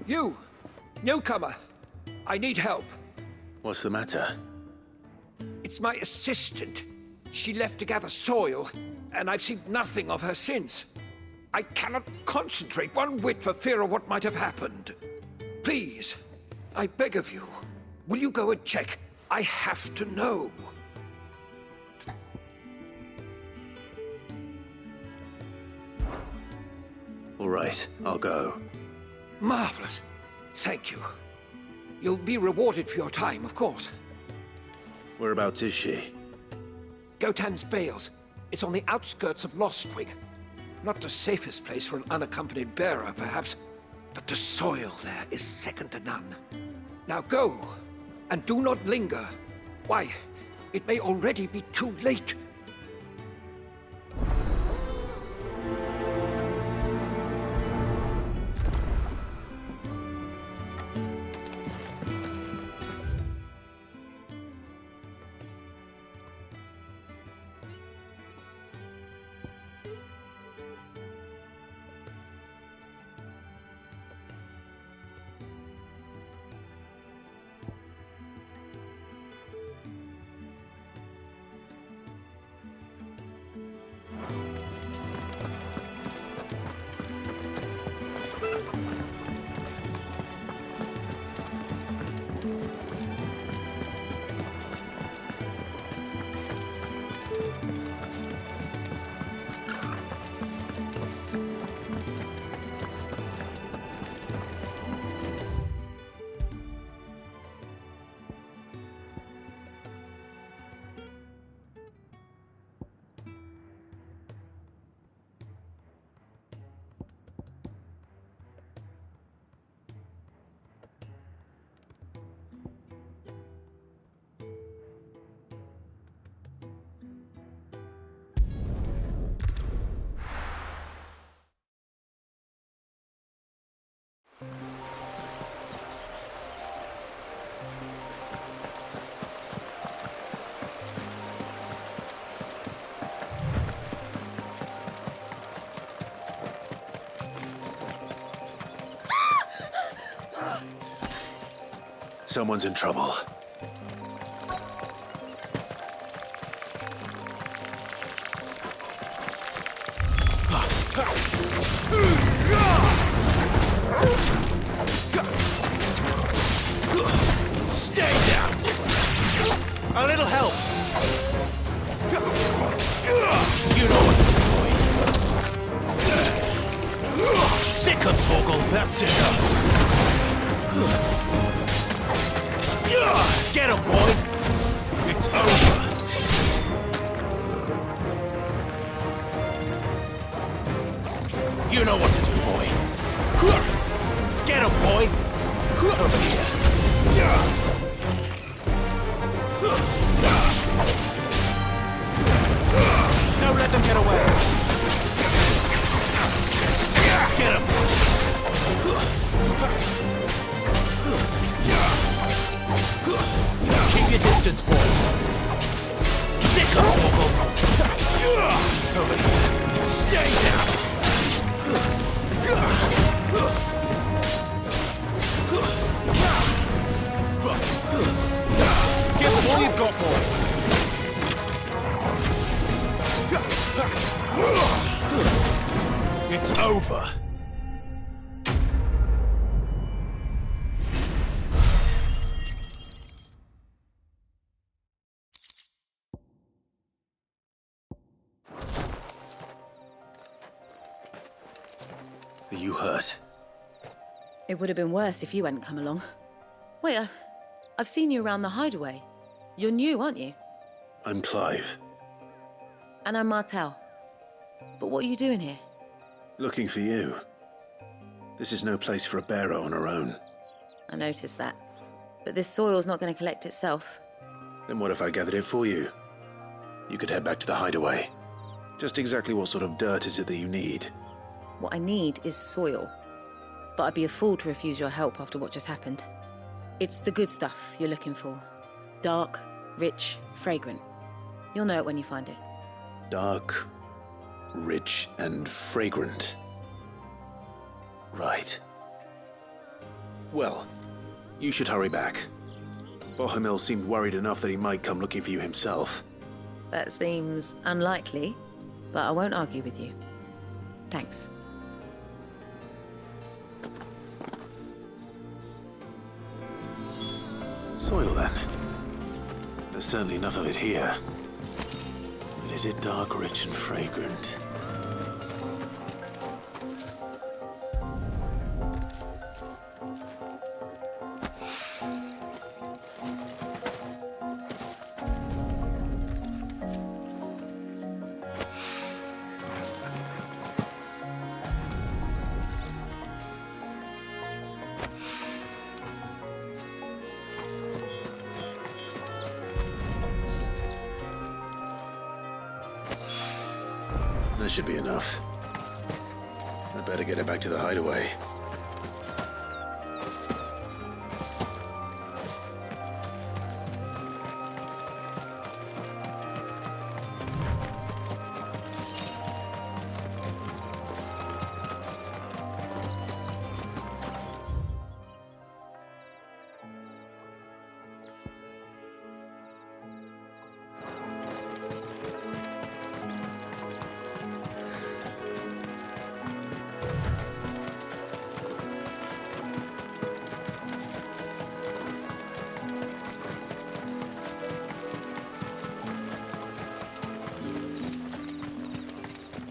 You! Newcomer! I need help. What's the matter? It's my assistant. She left to gather soil, and I've seen nothing of her since. I cannot concentrate one whit for fear of what might have happened. Please, I beg of you, will you go and check? I have to know. All right, I'll go. Marvelous. Thank you. You'll be rewarded for your time, of course. Whereabouts is she? Gotan's Bales. It's on the outskirts of Lostwig. Not the safest place for an unaccompanied bearer, perhaps, but the soil there is second to none. Now go, and do not linger. Why, it may already be too late. Someone's in trouble. Stay down! A little help! You know what to do, boy. Sick of Torgal, that's enough. Get him, boy! It's over! You know what to do, boy. Get him, boy! Over here. Don't let them get away! Get him! Keep your distance, boy. Sick of Torgal. Over here. Stay down. Give them all you've got, boy. It's over. Are you hurt? It would have been worse if you hadn't come along. Wait, I've seen you around the hideaway. You're new, aren't you? I'm Clive. And I'm Martel. But what are you doing here? Looking for you. This is no place for a bearer on her own. I noticed that. But this soil's not going to collect itself. Then what if I gathered it for you? You could head back to the hideaway. Just exactly what sort of dirt is it that you need? What I need is soil. But I'd be a fool to refuse your help after what just happened. It's the good stuff you're looking for. Dark, rich, fragrant. You'll know it when you find it. Dark, rich, and fragrant. Right. Well, you should hurry back. Bohemil seemed worried enough that he might come looking for you himself. That seems unlikely, but I won't argue with you. Thanks. Soil, then. There's certainly enough of it here. But is it dark, rich, and fragrant? That should be enough. I better get it back to the hideaway.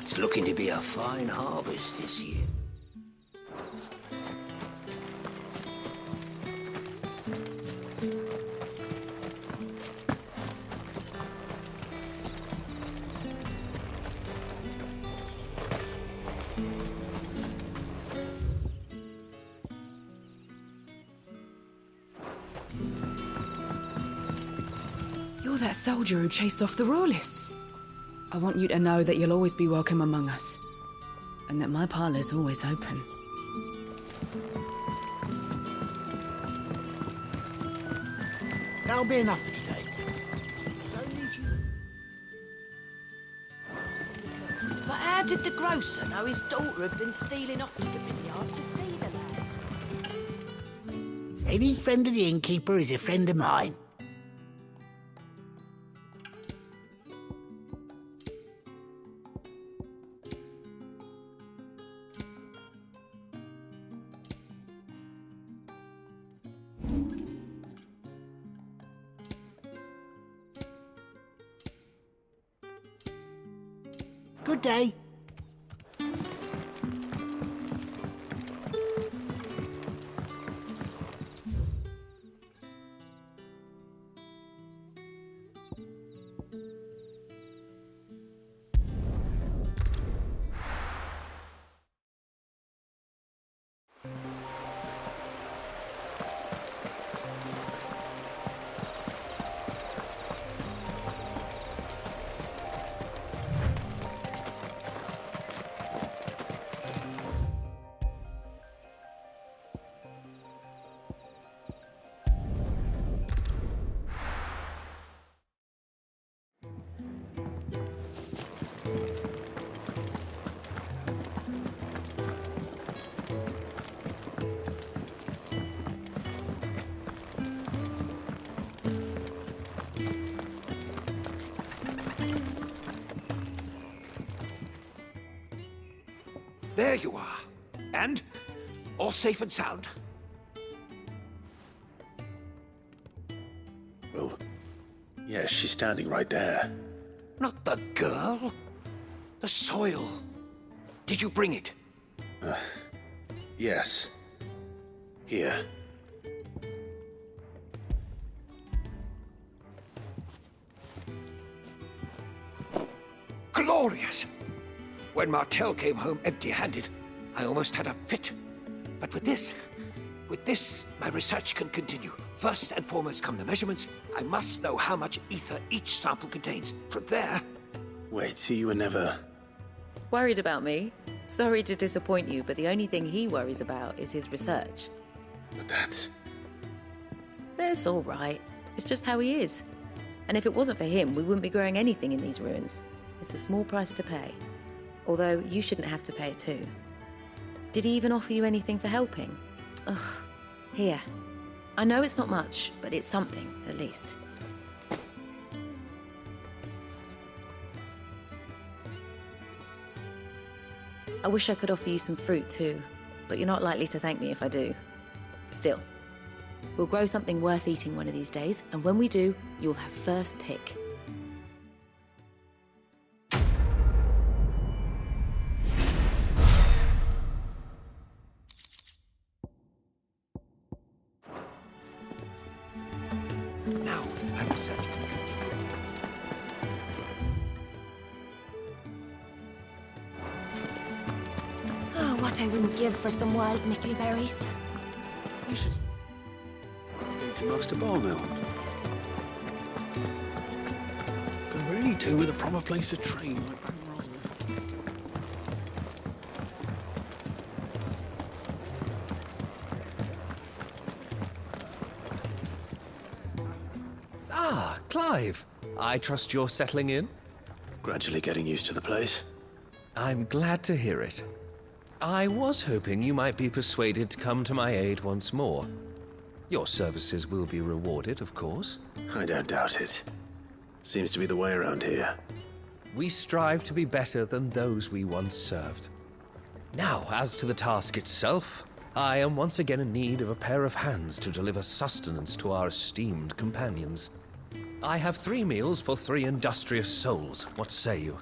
It's looking to be a fine harvest this year. You're that soldier who chased off the royalists. I want you to know that you'll always be welcome among us, and that my parlour's always open. That'll be enough for today. Don't need you. But how did the grocer know his daughter had been stealing off to the vineyard to see the lad? Any friend of the innkeeper is a friend of mine. Good day. There you are. And all safe and sound. Well, yes, she's standing right there. Not the girl. The soil. Did you bring it? Yes. Here. Glorious! When Martel came home empty-handed, I almost had a fit. But with this, my research can continue. First and foremost come the measurements. I must know how much ether each sample contains. From there... Wait, so you were never... Worried about me? Sorry to disappoint you, but the only thing he worries about is his research. But that's... That's all right. It's just how he is. And if it wasn't for him, we wouldn't be growing anything in these ruins. It's a small price to pay. Although, you shouldn't have to pay it too. Did he even offer you anything for helping? Ugh, Here. I know it's not much, but it's something, at least. I wish I could offer you some fruit too, but you're not likely to thank me if I do. Still, we'll grow something worth eating one of these days, and when we do, you'll have first pick. Now, my research can continue. Oh, what I wouldn't give for some wild mickleberries. You should speak to Master Barmill. Could really do with a proper place to train like Baron Rosaria. Ah, Clive. I trust you're settling in? Gradually getting used to the place. I'm glad to hear it. I was hoping you might be persuaded to come to my aid once more. Your services will be rewarded, of course. I don't doubt it. Seems to be the way around here. We strive to be better than those we once served. Now, as to the task itself, I am once again in need of a pair of hands to deliver sustenance to our esteemed companions. I have 3 meals for 3 industrious souls. What say you?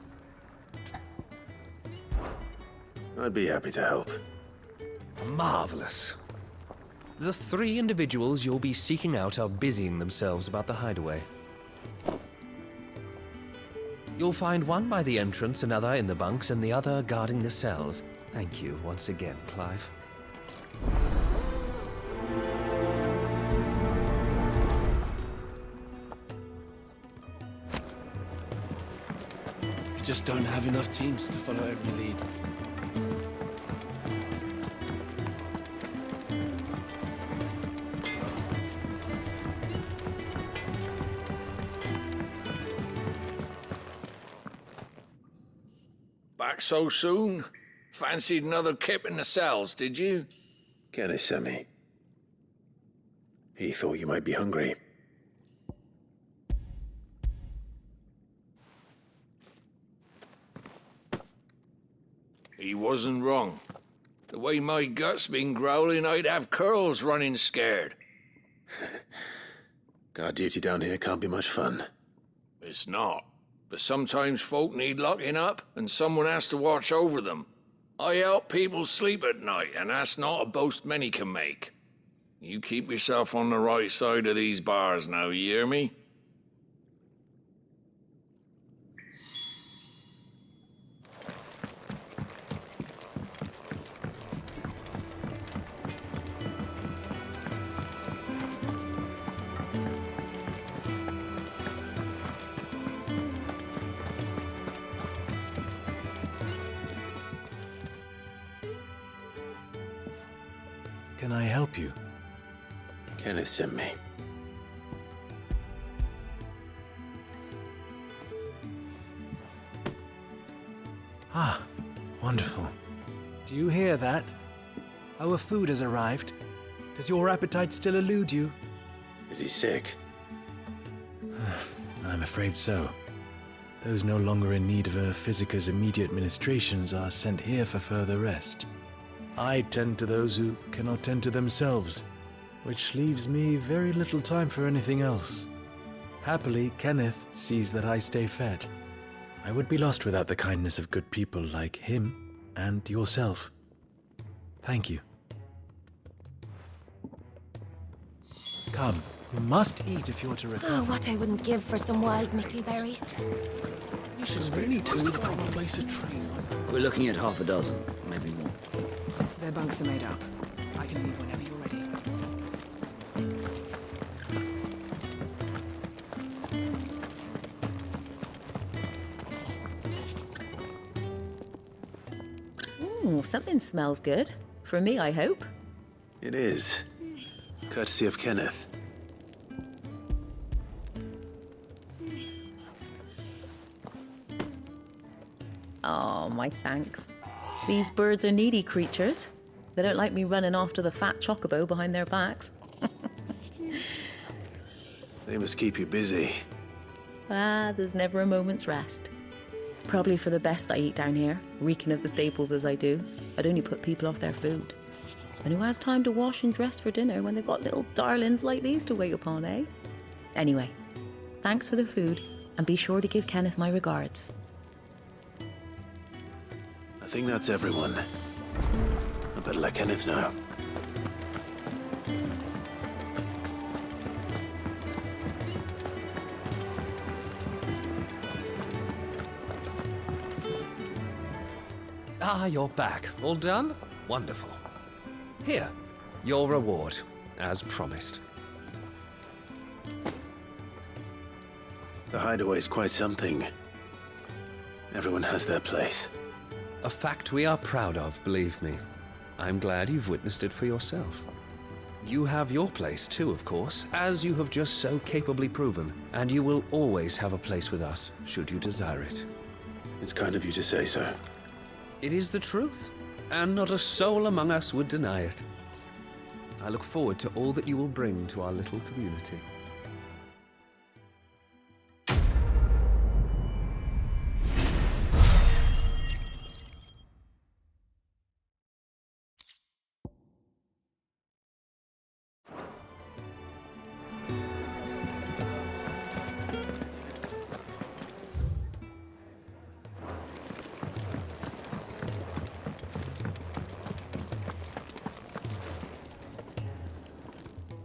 I'd be happy to help. Marvelous. The 3 individuals you'll be seeking out are busying themselves about the hideaway. You'll find one by the entrance, another in the bunks, and the other guarding the cells. Thank you once again, Clive. We just don't have enough teams to follow every lead. Back so soon? Fancied another kip in the cells, did you? Kenneth sent me. He thought you might be hungry. He wasn't wrong. The way my gut's been growling, I'd have curls running scared. Guard duty down here can't be much fun. It's not. But sometimes folk need locking up, and someone has to watch over them. I help people sleep at night, and that's not a boast many can make. You keep yourself on the right side of these bars now, you hear me? Can I help you? Kenneth sent me. Ah, wonderful. Do you hear that? Our food has arrived. Does your appetite still elude you? Is he sick? I'm afraid so. Those no longer in need of a physicus immediate ministrations are sent here for further rest. I tend to those who cannot tend to themselves, which leaves me very little time for anything else. Happily, Kenneth sees that I stay fed. I would be lost without the kindness of good people like him and yourself. Thank you. Come, you must eat if you're to recover. Oh, what I wouldn't give for some wild mickleberries. You should really do with a proper place to train. We're looking at half a dozen, maybe more. Their bunks are made up. I can leave whenever you're ready. Ooh, something smells good. For me, I hope. It is. Courtesy of Kenneth. Oh, my thanks. These birds are needy creatures. They don't like me running after the fat chocobo behind their backs. They must keep you busy. There's never a moment's rest. Probably for the best I eat down here, reeking of the staples as I do. I'd only put people off their food. And who has time to wash and dress for dinner when they've got little darlings like these to wait upon, eh? Anyway, thanks for the food, and be sure to give Kenneth my regards. I think that's everyone. I better let Kenneth know. Ah, you're back. All done? Wonderful. Here, your reward, as promised. The hideaway's quite something. Everyone has their place. A fact we are proud of, believe me. I'm glad you've witnessed it for yourself. You have your place too, of course, as you have just so capably proven, and you will always have a place with us, should you desire it. It's kind of you to say so. It is the truth, and not a soul among us would deny it. I look forward to all that you will bring to our little community.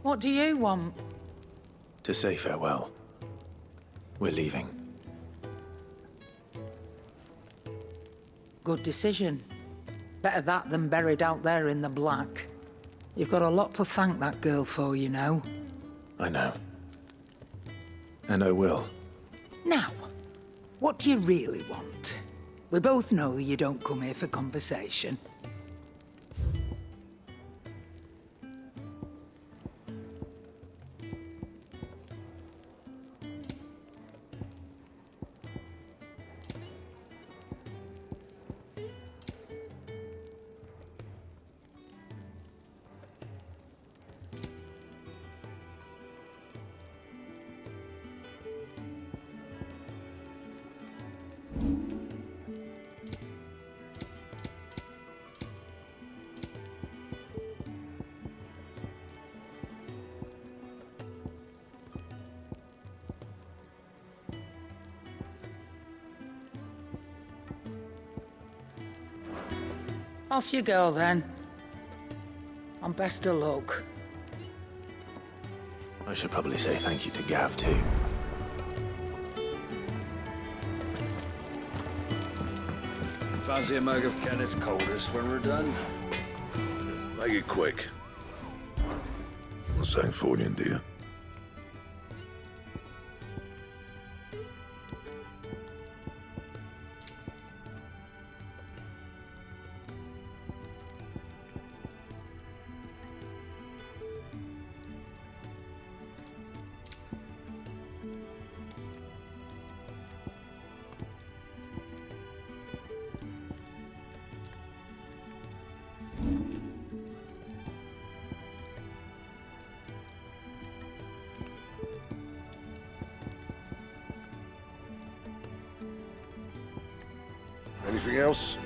What do you want? To say farewell. We're leaving. Good decision. Better that than buried out there in the black. You've got a lot to thank that girl for, you know. I know. And I will. Now, what do you really want? We both know you don't come here for conversation. Off you go, then. And best of luck. I should probably say thank you to Gav, too. Fancy a mug of Kenneth's coldest when we're done? Just make it quick. Not Sancfordian, do you? Anything else?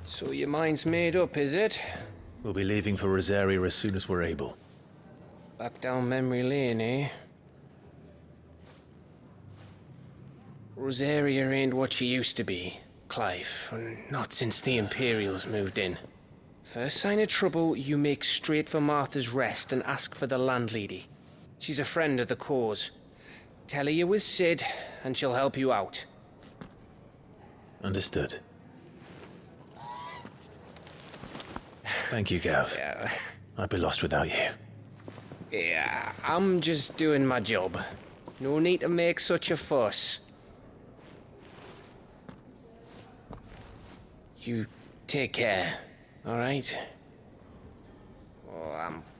So your mind's made up, is it? We'll be leaving for Rosaria as soon as we're able. Back down memory lane, eh? Rosaria ain't what she used to be, Clive. Not since the Imperials moved in. First sign of trouble, you make straight for Martha's Rest and ask for the landlady. She's a friend of the cause. Tell her you're with Sid, and she'll help you out. Understood. Thank you, Gav. Yeah. I'd be lost without you. Yeah, I'm just doing my job. No need to make such a fuss. You take care, all right?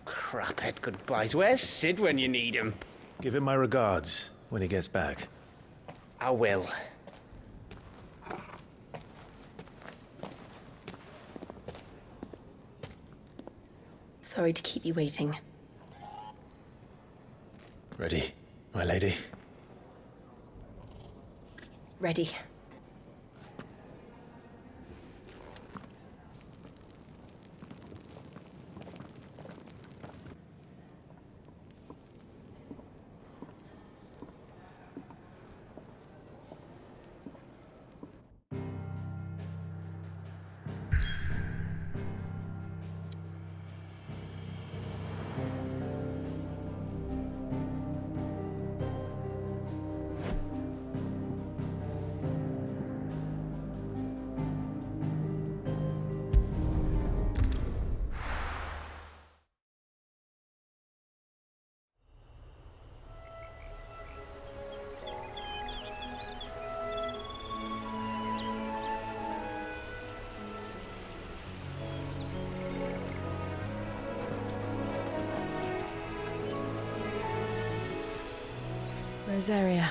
Craphead goodbyes. Where's Sid when you need him? Give him my regards when he gets back. I will. Sorry to keep you waiting. Ready, my lady? Ready. Rosaria.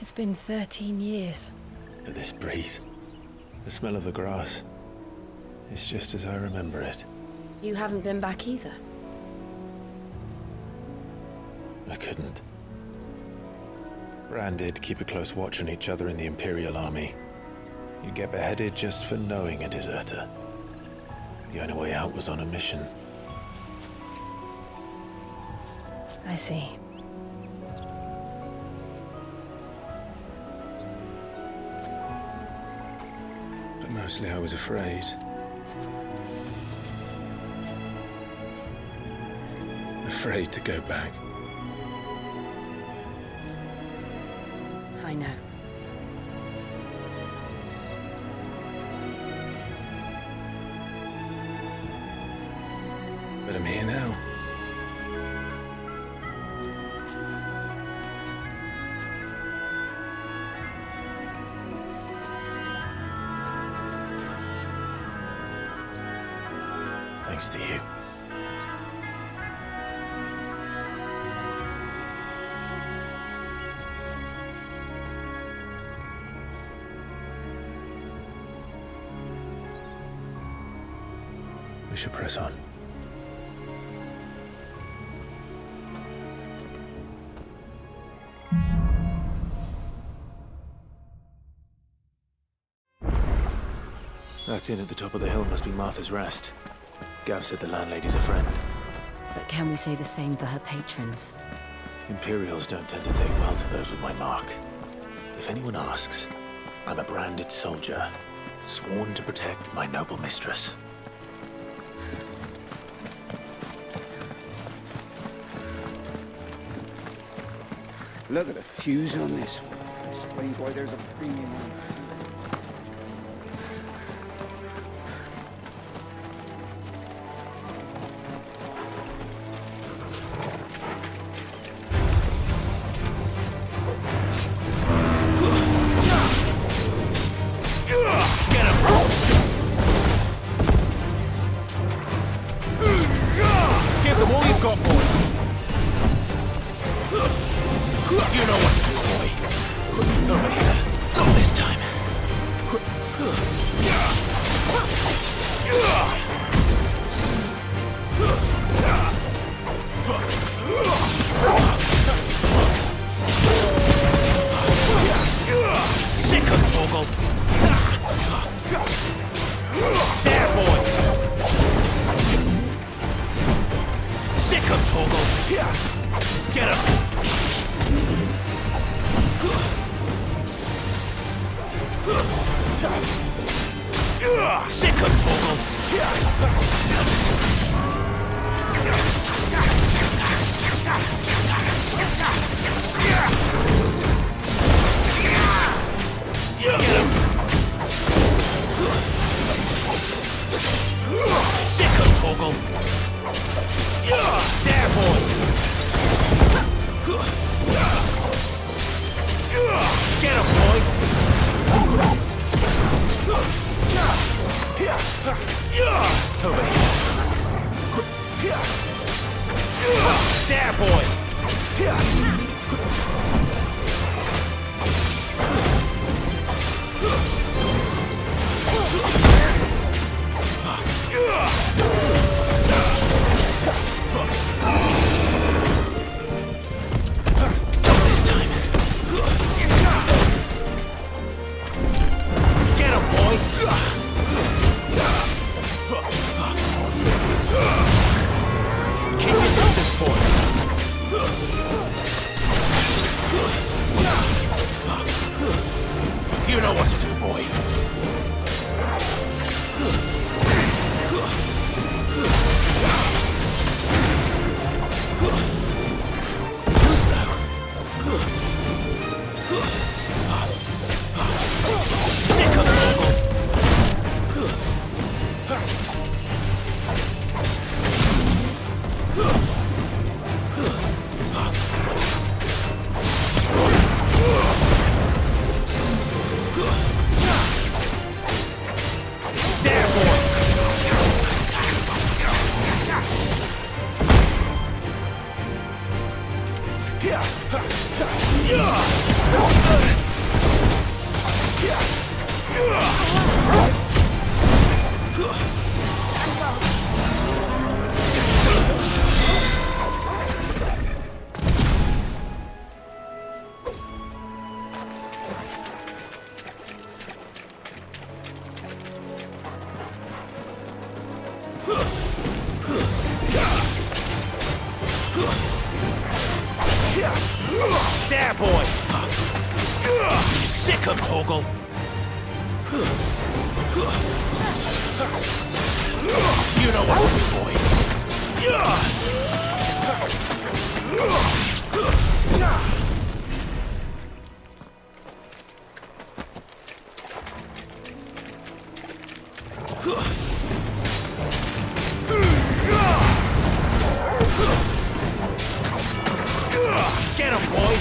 It's been 13 years. But this breeze, the smell of the grass, it's just as I remember it. You haven't been back either. I couldn't. Branded, keep a close watch on each other in the Imperial Army. You'd get beheaded just for knowing a deserter. The only way out was on a mission. I see. But mostly I was afraid. Afraid to go back. I know. But I'm here now. Thanks to you. We should press on. That inn at the top of the hill must be Martha's Rest. Gav said the landlady's a friend. But can we say the same for her patrons? Imperials don't tend to take well to those with my mark. If anyone asks, I'm a branded soldier, sworn to protect my noble mistress. Look at the fuse on this one. Explains why there's a premium on it. There, boy! This time. Get him, boy! Keep your distance, boy. You know what to do, boy. Too slow. Sick of trouble. There, boy! Sick of Torgal! You know what to do, boy! Get him, boy!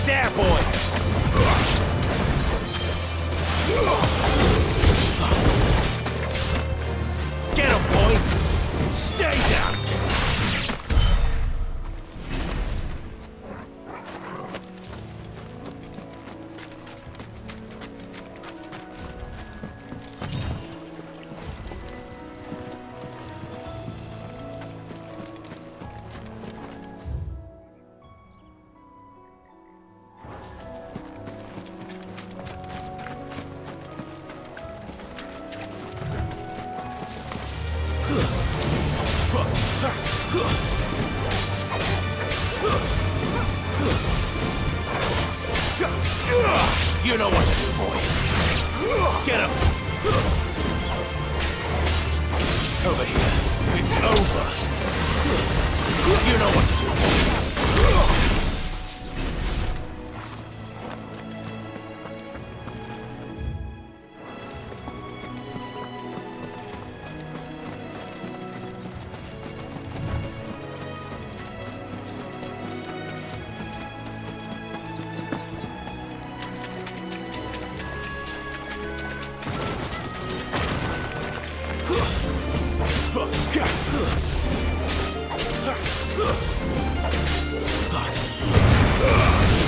There, boy! Get him, boy! Stay down! You know what to do, boy. Get him. Over here. It's over. You know what to do, boy.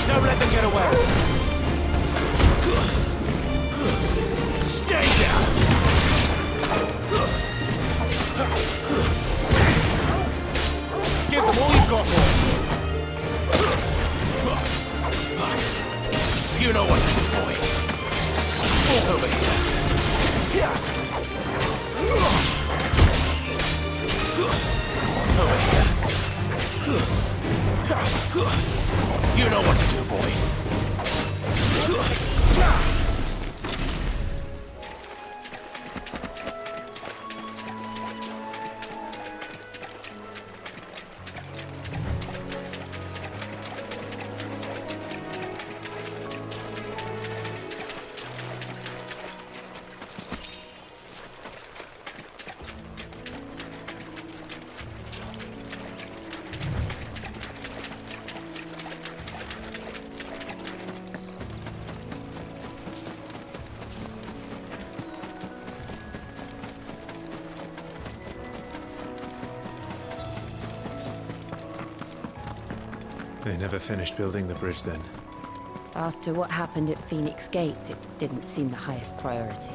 Don't let them get away. Stay down. Give them all you've got, boy. You know what to do, boy. Walk over here. Over here. You know what to do, boy. They never finished building the bridge then. After what happened at Phoenix Gate, it didn't seem the highest priority.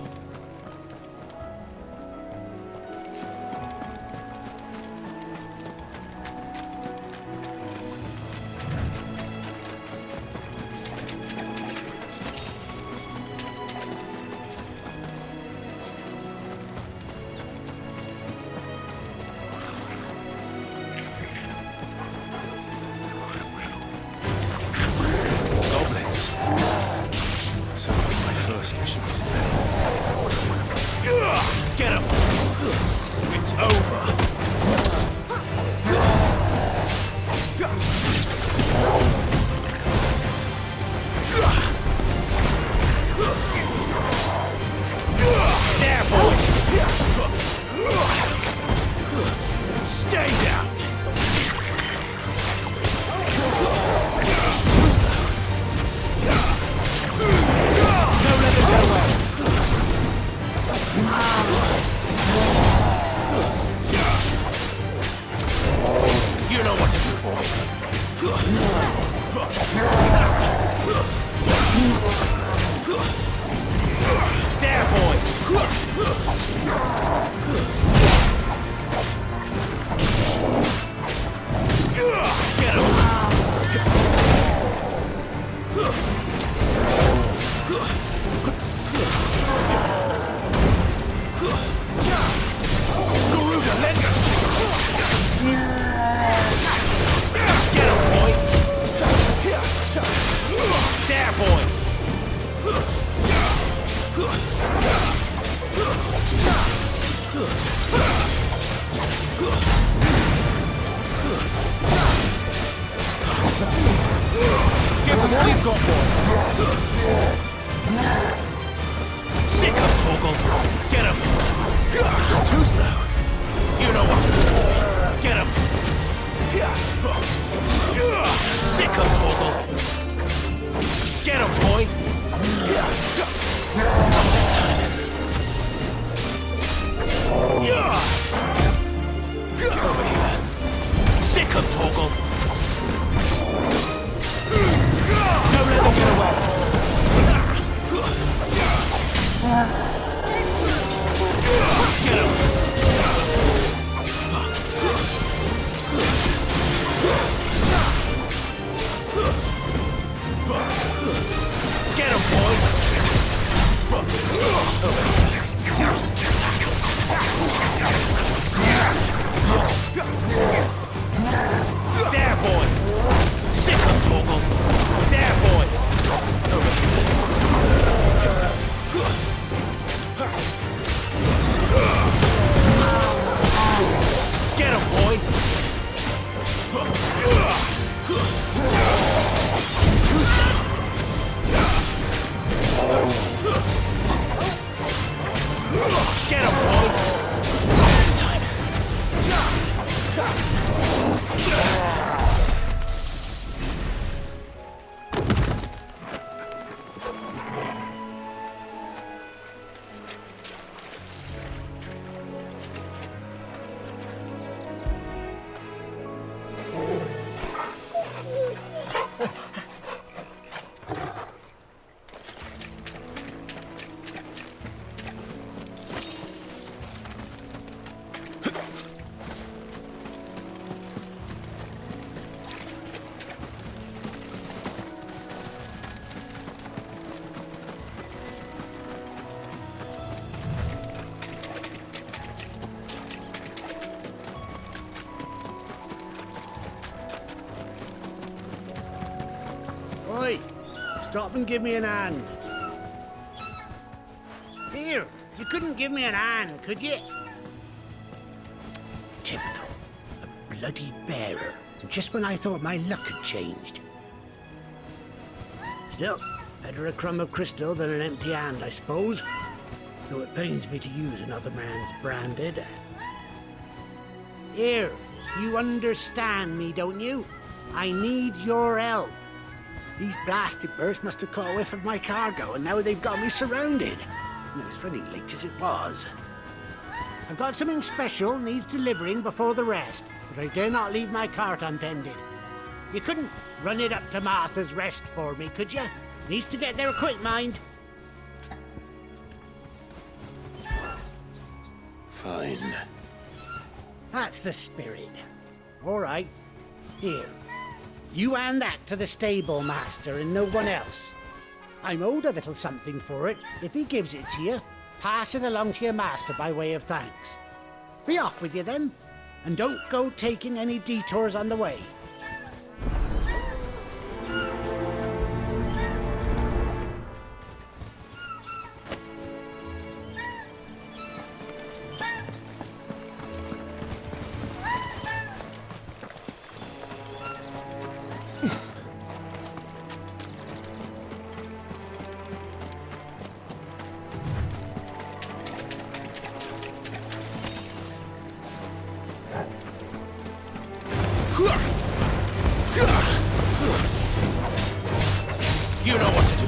Oi! Stop and give me an hand. Here, you couldn't give me an hand, could you? Typical. A bloody bearer. And just when I thought my luck had changed. Still, better a crumb of crystal than an empty hand, I suppose. Though it pains me to use another man's branded. Here, you understand me, don't you? I need your help. These blasted birds must have caught a whiff of my cargo, and now they've got me surrounded. And it was fairly late as it was. I've got something special needs delivering before the rest, but I dare not leave my cart untended. You couldn't run it up to Martha's Rest for me, could you? Needs to get there quick, mind. Fine. That's the spirit. All right. Here. You hand that to the stable master and no one else. I'm owed a little something for it. If he gives it to you, pass it along to your master by way of thanks. Be off with you then, and don't go taking any detours on the way. You know what to do.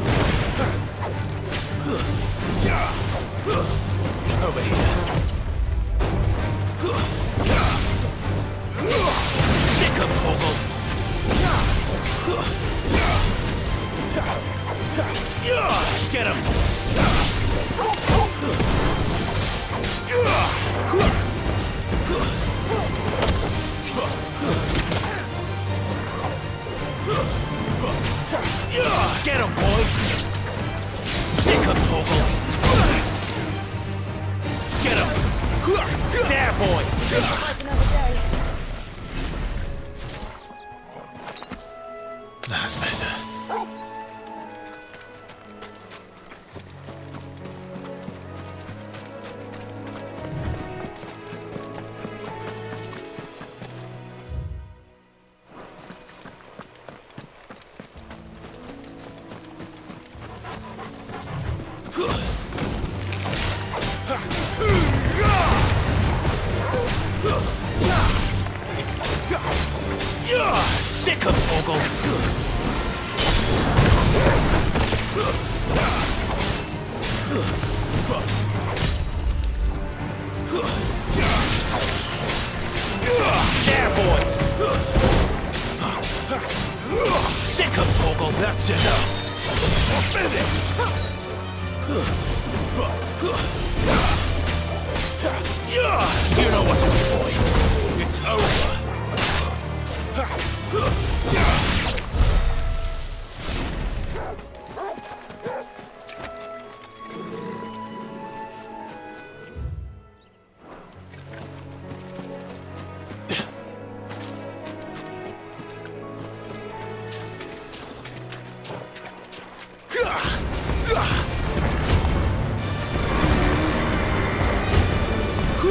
Over here. Sick of Toggle. Get him. Get him, boy! Sick of Toggle! Get him! There, boy! That's better. Sick of Toggle! There, boy! Sick of Toggle! That's enough! Finished! You know what to do, boy! It's over!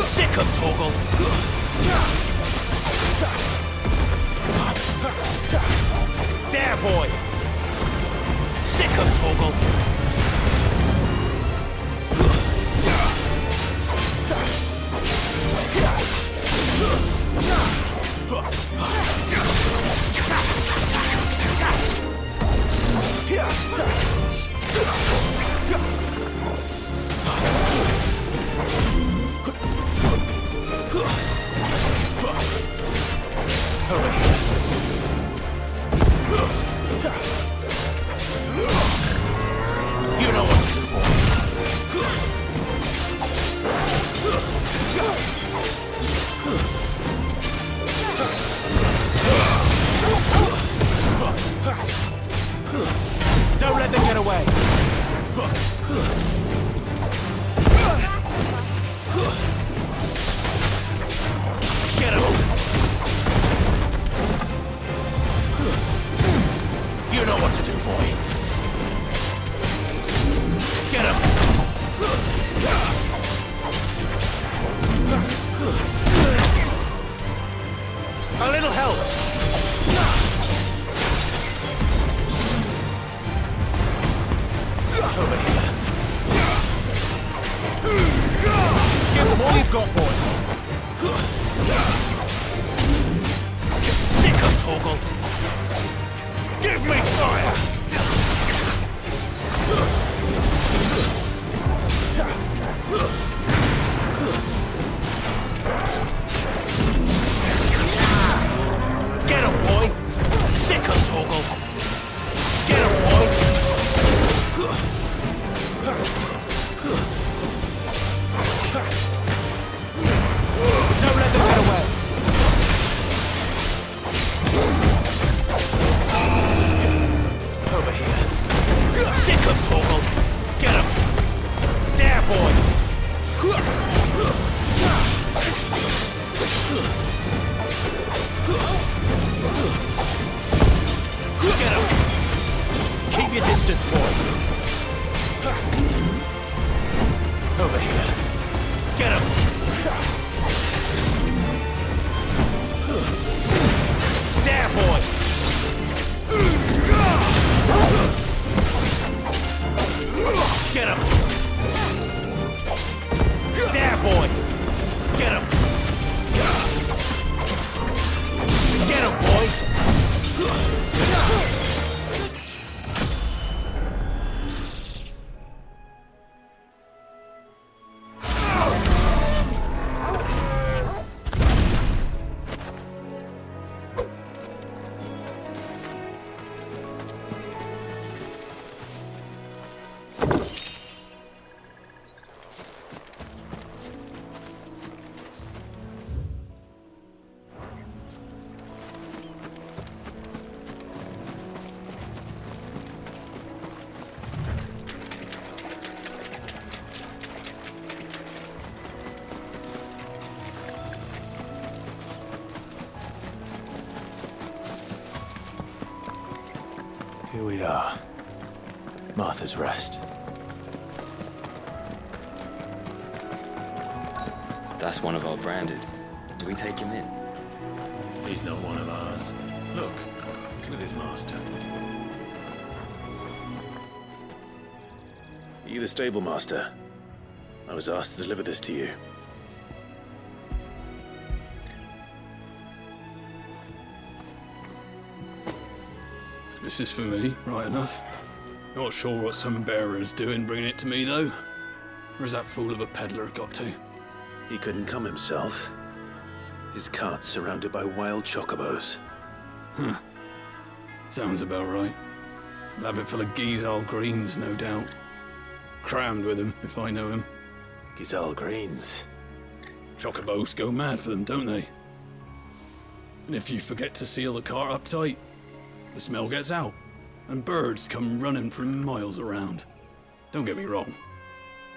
Sick of Toggle! There, boy! Sick of Toggle! You know what to do, boy. Don't let them get away. Get him. You know what to do, boy. Get him! A little help! Over here. Give them all you've got, boy. Sick of Toggle! Give me fire! Get him, boy! we are. Martha's Rest. That's one of our branded. Do we take him in? He's not one of ours. Look, he's with his master. Are you the stable master? I was asked to deliver this to you. This is for me, right enough. Not sure what some bearer's doing bringing it to me, though. Where's that fool of a peddler got to? He couldn't come himself. His cart's surrounded by wild chocobos. Huh. Sounds about right. I'll have it full of Gizal greens, no doubt. Crammed with him, if I know him. Gizal greens? Chocobos go mad for them, don't they? And if you forget to seal the cart up tight, the smell gets out, and birds come running from miles around. Don't get me wrong.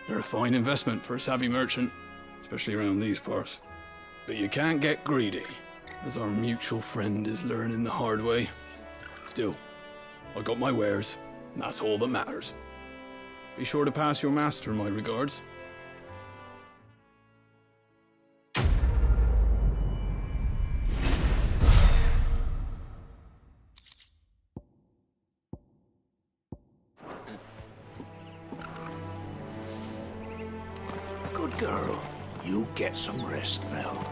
They're a fine investment for a savvy merchant, especially around these parts. But you can't get greedy, as our mutual friend is learning the hard way. Still, I got my wares, and that's all that matters. Be sure to pass your master my regards. Good girl. You get some rest now.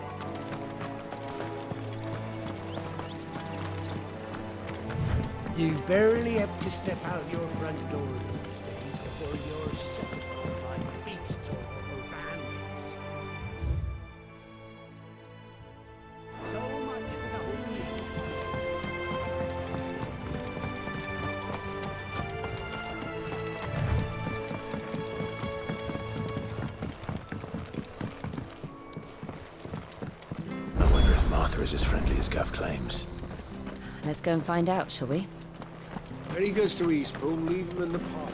You barely have to step out your front door these days before you're set upon by beasts or bandits. So much for the holy. I wonder if Martha is as friendly as Gav claims. Let's go and find out, shall we? When he goes to Eastbourne, leave him in the park.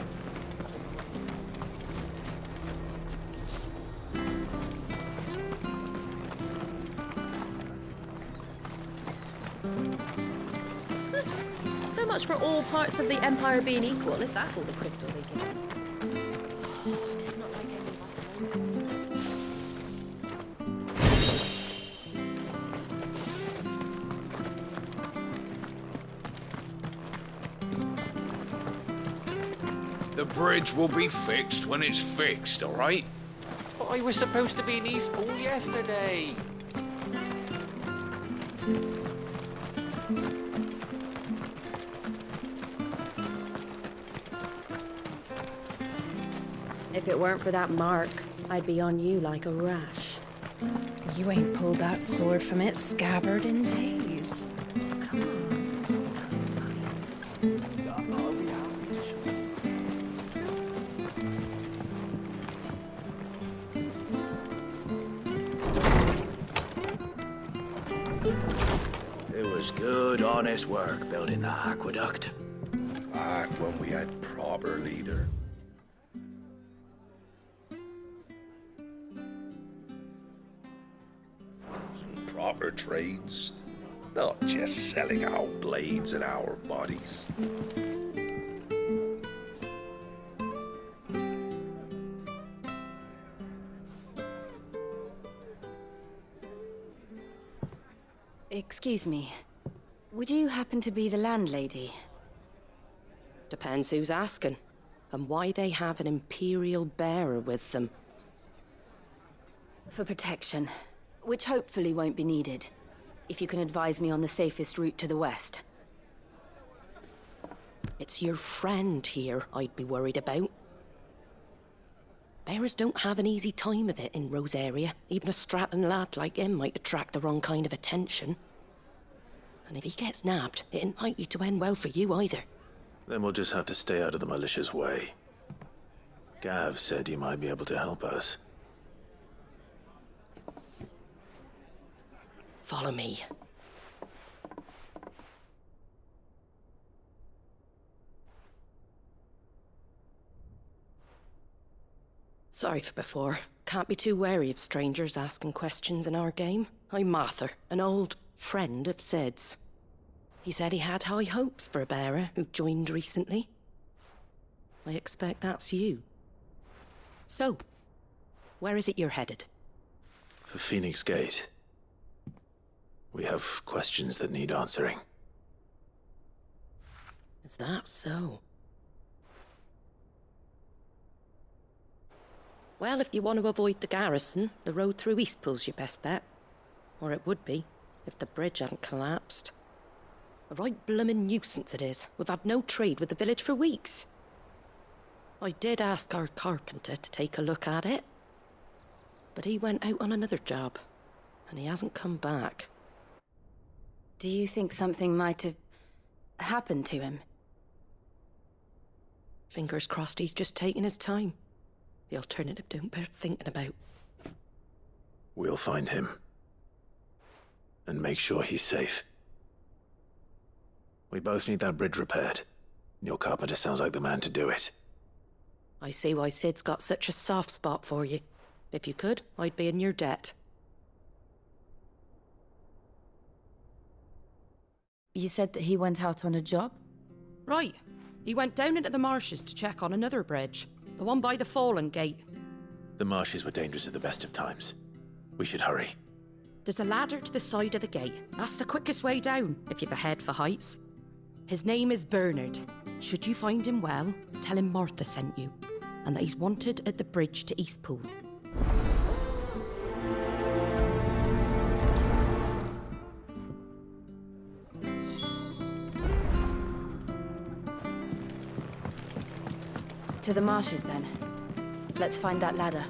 So much for all parts of the Empire being equal, if that's all the crystal they give. It's not like any of us know. The bridge will be fixed when it's fixed, all right? But I was supposed to be in Eastbourne yesterday. If it weren't for that mark, I'd be on you like a rash. You ain't pulled that sword from its scabbard in days. Come on. It was good, honest work building the aqueduct. Back when we had proper leader. Some proper trades. Not just selling our blades and our bodies. Excuse me. Would you happen to be the landlady? Depends who's asking, and why they have an Imperial bearer with them. For protection, which hopefully won't be needed. If you can advise me on the safest route to the west. It's your friend here I'd be worried about. Bearers don't have an easy time of it in Rosaria. Even a strapping lad like him might attract the wrong kind of attention. And if he gets nabbed, it ain't likely to end well for you either. Then we'll just have to stay out of the malicious way. Gav said he might be able to help us. Follow me. Sorry for before. Can't be too wary of strangers asking questions in our game. I'm Martha, an old friend of Sid's. He said he had high hopes for a bearer who joined recently. I expect that's you. So, where is it you're headed? For Phoenix Gate. We have questions that need answering. Is that so? Well, if you want to avoid the garrison, the road through Eastpool's your best bet. Or it would be, if the bridge hadn't collapsed. A right bloomin' nuisance it is. We've had no trade with the village for weeks. I did ask our carpenter to take a look at it. But he went out on another job, and he hasn't come back. Do you think something might have happened to him? Fingers crossed he's just taking his time. The alternative don't bear thinking about. We'll find him. And make sure he's safe. We both need that bridge repaired. Your carpenter sounds like the man to do it. I see why Sid's got such a soft spot for you. If you could, I'd be in your debt. You said that he went out on a job? Right. He went down into the marshes to check on another bridge. The one by the Fallen Gate. The marshes were dangerous at the best of times. We should hurry. There's a ladder to the side of the gate. That's the quickest way down, if you've a head for heights. His name is Bernard. Should you find him well, tell him Martha sent you, and that he's wanted at the bridge to Eastpool. To the marshes, then. Let's find that ladder.